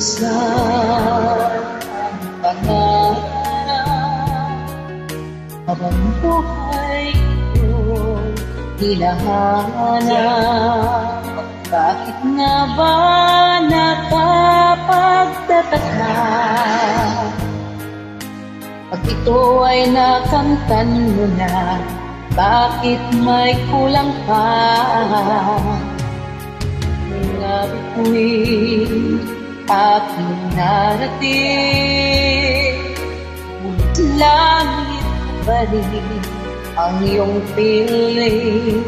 minsan ang pangarap habang buhay ko'y hinahanap. Bakit nga ba nakapagtataka pag ito ay nakamtan mo na? Bakit may kulang pa? Mga bituin aking narating, ngunit langit pa rin ang iyong piling.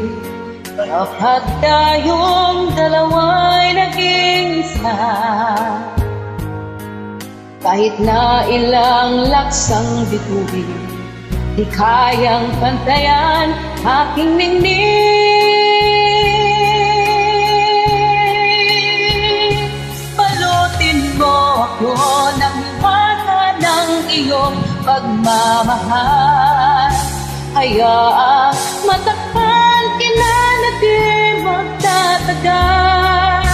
Kapag tayong dalawa'y naging isa, kahit na ilang laksang bituin, di kayang pantayan aking ningning. Balutin mo ako ng hiwaga ng iyong pagmamahal. Hayaang matakpan kita na di magtatagal.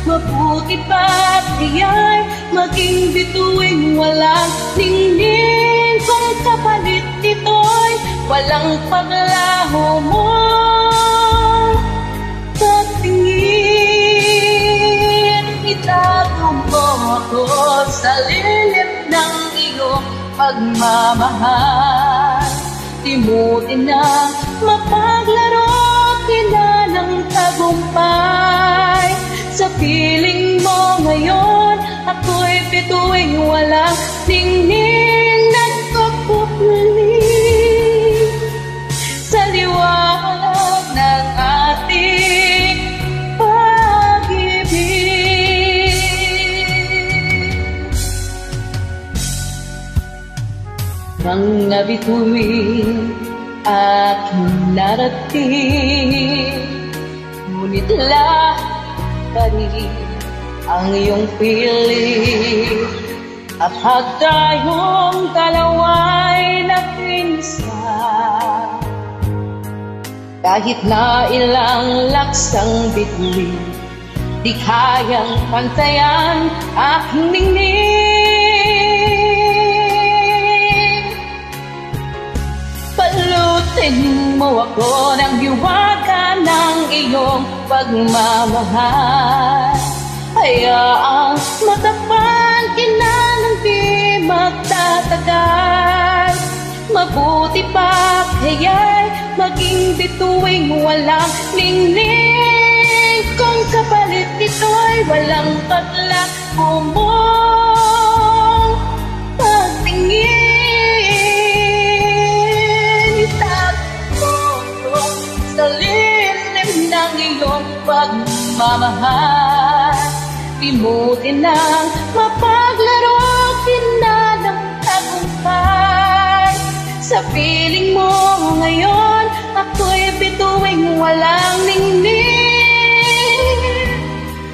Mabuti pa kaya'y maging bituing walang ningning. Kung kapalit ito'y walang paglaho mo sa tingin. Itago mo ako sa lilim ng iyong pagmamahal. Di mo din na mapaglaro kita ng tagumpay. Sa piling mo ngayon, ako'y bituing walang ningning. Nagpapupuli sa liwanag ng ating pag-ibig. Mga bituin aking narating, ngunit pa rin ang iyong piling. Kapag tayong dalawa'y nagpinsa, kahit na ilang laksang bituin, di kayang pantayan aking ningning. Balutin mo ako ng hiwaga ng iyong pagmamahal. Hayaang matakpan kita ng di magtatagal. Mabuti pa kaya'y maging bituing walang ningning. Kung kapalit ito'y walang paglaho mong pagtingin. Itago mo sa lilim ng iyong pagmamahal. Di mo din ang mapaglaro kita ng tagumpay. Sa piling mo ngayon, ako'y bituing walang ningning.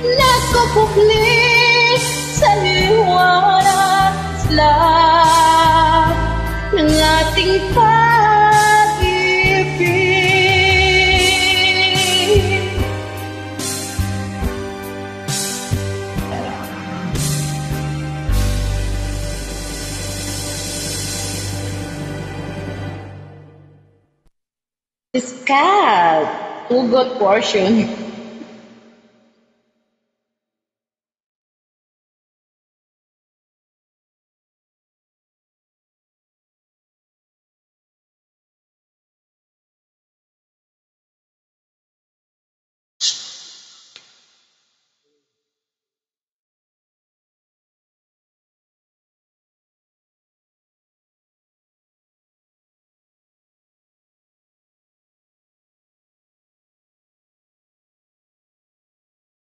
Nagpupukli sa liwanag ng ating pag-ibig. Scat, tugot portion.